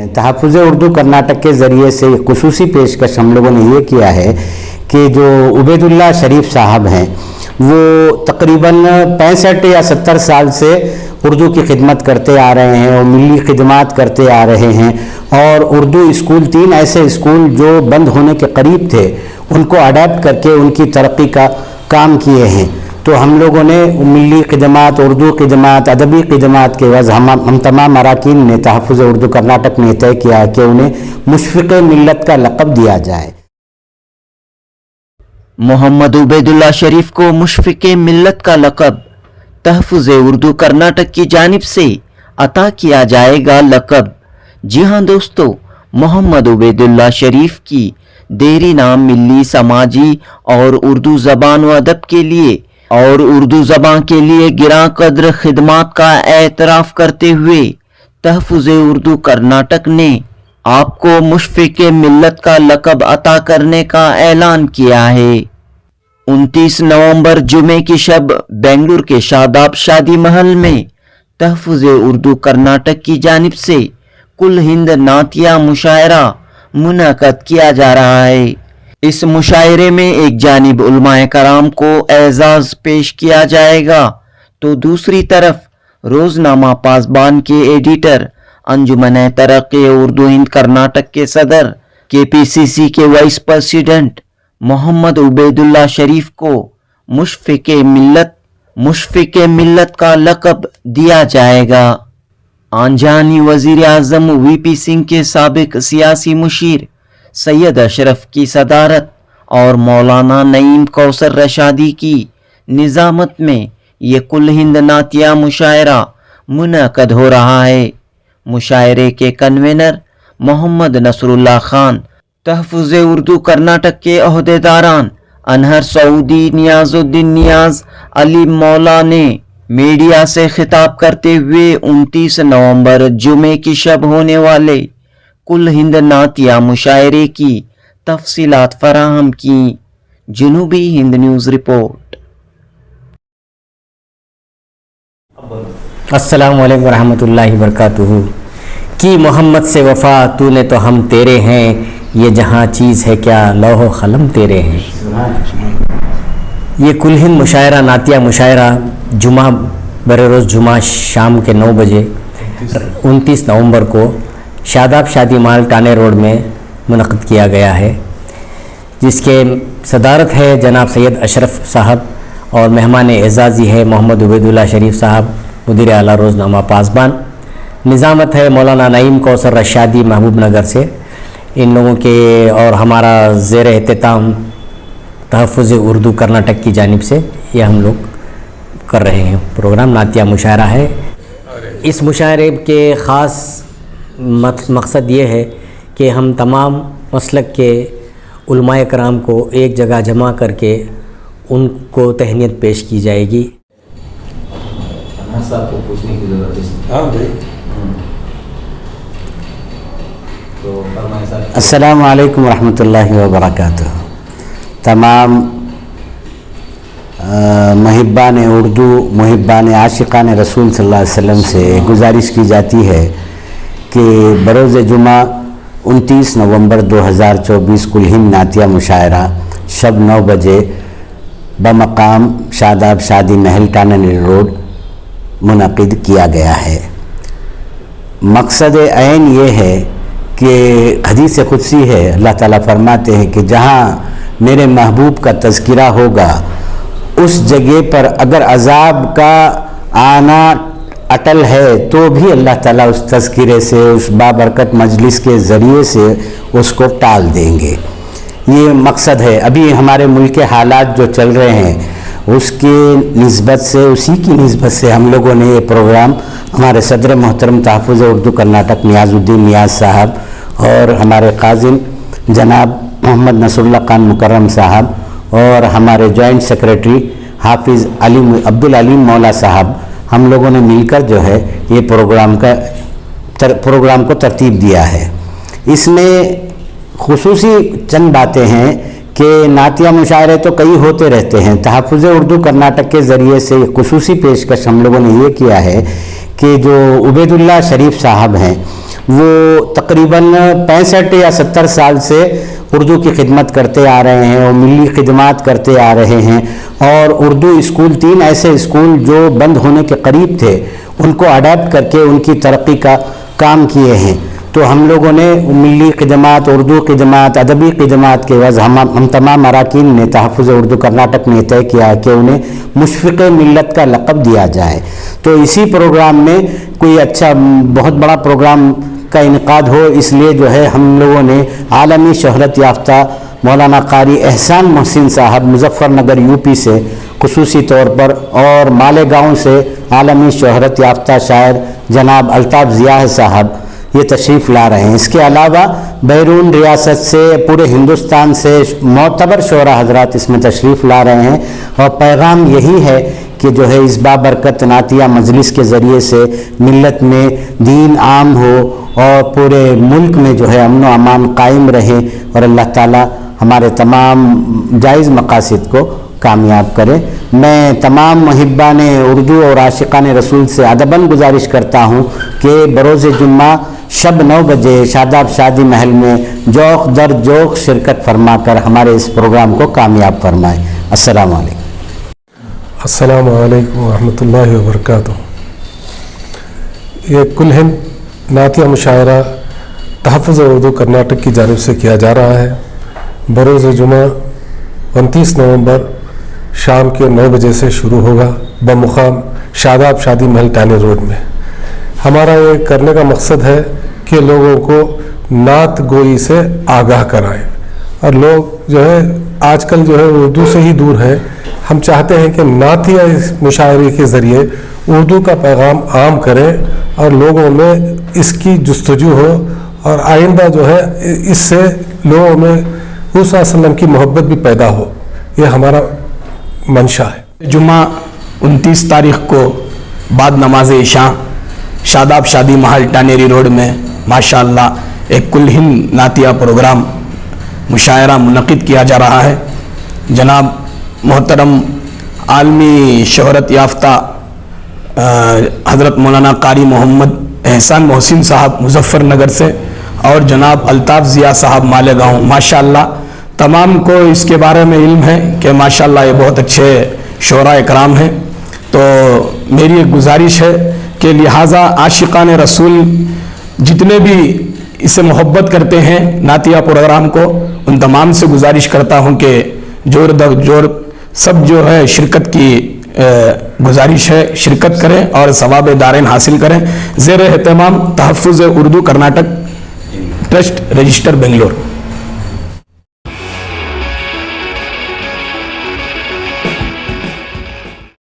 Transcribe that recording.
हैं। तहफ़्फ़ुज़ उर्दू कर्नाटक के ज़रिए से ख़ुसूसी पेशकश हम लोगों ने ये किया है कि जो उबैदुल्लाह शरीफ साहब हैं वो तकरीबन 65 या 70 साल से उर्दू की खिदमत करते आ रहे हैं और मिली खिदमत करते आ रहे हैं, और उर्दू स्कूल 3 ऐसे स्कूल जो बंद होने के करीब थे उनको अडेप्ट करके उनकी तरक्की का काम किए हैं। तो हम लोगों ने मिली खिदमत, उर्दू खिदमत, अदबी खिदमत के वजह हम तमाम अरकान ने तहफ़्फ़ुज़ उर्दू कर्नाटक में तय किया है कि उन्हें मुशफ़िक़ मिल्लत का लक़ब दिया जाए। मोहम्मद उबैदुल्लाह शरीफ को मुशफ़िक़ मिल्लत का लक़ब तहफ़्फ़ुज़ उर्दू कर्नाटक की जानिब से अता किया जाएगा लक़ब। जी हाँ दोस्तों, मोहम्मद उबैदुल्लाह शरीफ की देरी नाम मिली समाजी और उर्दू ज़बान व अदब के लिए और उर्दू ज़बान के लिए गिरा कद्र खिदमात का एतराफ़ करते हुए तहफ़्फ़ुज़ उर्दू कर्नाटक ने आपको मुशफ़िक़ मिल्लत का लक़ब अता करने का ऐलान किया है। 29 नवंबर जुमे की शब बेंगलुरु के शादाब शादी महल में तहफ़्फ़ुज़ उर्दू कर्नाटक की जानिब से कुल हिंद नातिया मुशायरा मुनक़द किया जा रहा है। इस मुशायरे में एक जानिब उलमाए कराम को एजाज़ पेश किया जाएगा तो दूसरी तरफ रोज़नामा पासबान के एडिटर, अंजुमन तरक्की उर्दू हिंद कर्नाटक के सदर, KPCC के वाइस प्रेसिडेंट मोहम्मद उबैदुल्लाह शरीफ को मुशफ़िक़ मिल्लत का लक़ब दिया जाएगा। आंजानी वज़ीर आज़म VP सिंह के साबिक सियासी मुशीर सैयद अशरफ की सदारत और मौलाना नईम कौसर रशादी की निज़ामत में ये कुल हिंद नातिया मुशायरा मुनक़द हो रहा है। मुशायरे के कन्वेनर मोहम्मद नसरुल्लाह खान, तहफ़्फ़ुज़ उर्दू कर्नाटक के अहदेदारान अनहर सऊदी, नियाज़ुद्दीन नियाज़, अली मौला ने मीडिया से खिताब करते हुए 29 नवंबर जुमे की शब होने वाले कुल हिंद नातिया मुशायरे की तफसीलात फराहम की। जनूबी हिंद न्यूज़ रिपोर्ट। अस्सलामु अलैकुम रहमतुल्लाहि वबरकातुहू। कि मोहम्मद से वफ़ा तूने तो हम तेरे हैं, ये जहाँ चीज़ है क्या लौह क़लम तेरे हैं। ये कुल हिंद मुशायरा नातिया मुशायरा जुमा बर रोज़ जुमा शाम के 9 बजे 29 नवंबर को शादाब शादी महल टाने रोड में मुनक़द किया गया है, जिसके सदारत है जनाब सैयद अशरफ साहब और मेहमान एज़ाज़ी है मोहम्मद उबैदुल्लाह शरीफ साहब, मुदीर आला रोज़नामा पासबान। निज़ामत है मौलाना नईम कौसर रशादी महबूब नगर से। इन लोगों के और हमारा ज़ेर एहतिताम तहफ़्फ़ुज़ उर्दू कर्नाटक की जानिब से ये हम लोग कर रहे हैं प्रोग्राम नातिया मुशायरा है। इस मुशायरे के ख़ास मकसद ये है कि हम तमाम मसलक के उलमाए कराम को एक जगह जमा करके उनको तहनीत पेश की जाएगी। अस्सलामु अलैकुम रहमतुल्लाहि व बरकातुहू। तमाम मुहिब्बान उर्दू, मुहिब्बान आशिकान रसूल सल्लल्लाहु अलैहि वसल्लम से गुजारिश की जाती है कि बरोज़ जुमा 29 नवंबर 2024 कुल हिंद नातिया मुशायरा शब 9 बजे बमकाम शादाब शादी महल टाने रोड मुनक़िद किया गया है। मकसद ऐन ये है कि हदीस क़ुदसी है, अल्लाह ताला फरमाते हैं कि जहाँ मेरे महबूब का तज़किरा होगा उस जगह पर अगर अज़ाब का आना अटल है तो भी अल्लाह ताला उस तज़किरे से, उस बाबरकत मजलिस के ज़रिए से उसको टाल देंगे। ये मकसद है। अभी हमारे मुल्क के हालात जो चल रहे हैं उसके निस्बत से, उसी की निस्बत से हम लोगों ने ये प्रोग्राम हमारे सदर मोहतरम तहफ़्फ़ुज़ उर्दू कर्नाटक नियाज़ुद्दीन नियाज़ साहब और हमारे काज़िम जनाब मोहम्मद नसरुल्लाह खान मुकर्रम साहब और हमारे जॉइंट सेक्रेटरी हाफिज़ अब्दुल अलीम मौला साहब, हम लोगों ने मिलकर जो है ये प्रोग्राम को तरतीब दिया है। इसमें खुसूसी चंद बातें हैं कि नातिया मुशायरे तो कई होते रहते हैं। तहफ़्फ़ुज़ उर्दू कर्नाटक के ज़रिए से खुसूसी पेशकश हम लोगों ने ये किया है کہ جو عبیداللہ شریف صاحب ہیں وہ تقریباً 65 یا 70 سال سے اردو کی خدمت کرتے آ رہے ہیں اور ملی خدمات کرتے آ رہے ہیں، اور اردو اسکول 3 ایسے اسکول جو بند ہونے کے قریب تھے ان کو اڈاپٹ کر کے ان کی ترقی کا کام کیے ہیں۔ تو ہم لوگوں نے ملی خدمات، اردو خدمات، ادبی خدمات کے وجہ ہم تمام اراکین نے تحفظ اردو کرناٹک نے طے کیا کہ انہیں مشفق ملت کا لقب دیا جائے۔ تو اسی پروگرام میں کوئی اچھا بہت بڑا پروگرام کا انعقاد ہو، اس لیے جو ہے ہم لوگوں نے عالمی شہرت یافتہ مولانا قاری احسان محسن صاحب مظفر نگر یوپی سے خصوصی طور پر، اور مالیگاؤں سے عالمی شہرت یافتہ شاعر جناب الطاف ضیاء صاحب یہ تشریف لا رہے ہیں۔ اس کے علاوہ بیرون ریاست سے، پورے ہندوستان سے معتبر شعراء حضرات اس میں تشریف لا رہے ہیں، اور پیغام یہی ہے کہ جو ہے اس بابرکت نعتیہ مجلس کے ذریعے سے ملت میں دین عام ہو اور پورے ملک میں جو ہے امن و امان قائم رہے، اور اللہ تعالی ہمارے تمام جائز مقاصد کو کامیاب کرے۔ میں تمام محبان اردو اور عاشقان رسول سے ادباً گزارش کرتا ہوں کہ بروز جمعہ شب 9 بجے شاداب شادی محل میں جوق در جوق شرکت فرما کر ہمارے اس پروگرام کو کامیاب فرمائیں۔ السلام علیکم۔ السلام علیکم ورحمۃ اللہ وبرکاتہ۔ یہ کل ہند نعتیہ مشاعرہ تحفظ اردو کرناٹک کی جانب سے کیا جا رہا ہے۔ بروز جمعہ 29 نومبر شام کے 9 بجے سے شروع ہوگا بمقام شاداب شادی محل ٹانی روڈ میں۔ ہمارا یہ کرنے کا مقصد ہے کہ لوگوں کو نعت گوئی سے آگاہ کرائیں، اور لوگ جو ہے آج کل جو ہے اردو سے ہی دور ہیں۔ ہم چاہتے ہیں کہ نعتیہ مشاعرے کے ذریعے اردو کا پیغام عام کریں اور لوگوں میں اس کی جستجو ہو، اور آئندہ جو ہے اس سے لوگوں میں حضور صلی اللہ علیہ وسلم کی محبت بھی پیدا ہو، یہ ہمارا منشا ہے۔ جمعہ 29 تاریخ کو بعد نماز عشاء شاداب شادی محل ٹانیری روڈ میں ماشاءاللہ ایک کل ہند نعتیہ پروگرام مشاعرہ منعقد کیا جا رہا ہے۔ جناب محترم عالمی شہرت یافتہ حضرت مولانا قاری محمد احسان محسن صاحب مظفر نگر سے، اور جناب الطاف ضیاء صاحب مالیگاؤں، ماشاءاللہ تمام کو اس کے بارے میں علم ہے کہ ماشاءاللہ یہ بہت اچھے شعراء اکرام ہیں۔ تو میری ایک گزارش ہے کہ لہٰذا عاشقان رسول جتنے بھی اسے محبت کرتے ہیں نعتیہ پروگرام کو، ان تمام سے گزارش کرتا ہوں کہ جوڑ در جوڑ سب جو ہے شرکت کی گزارش ہے، شرکت کریں اور ثواب دارین حاصل کریں۔ زیر اہتمام تحفظ اردو کرناٹک ٹرسٹ رجسٹر بنگلور۔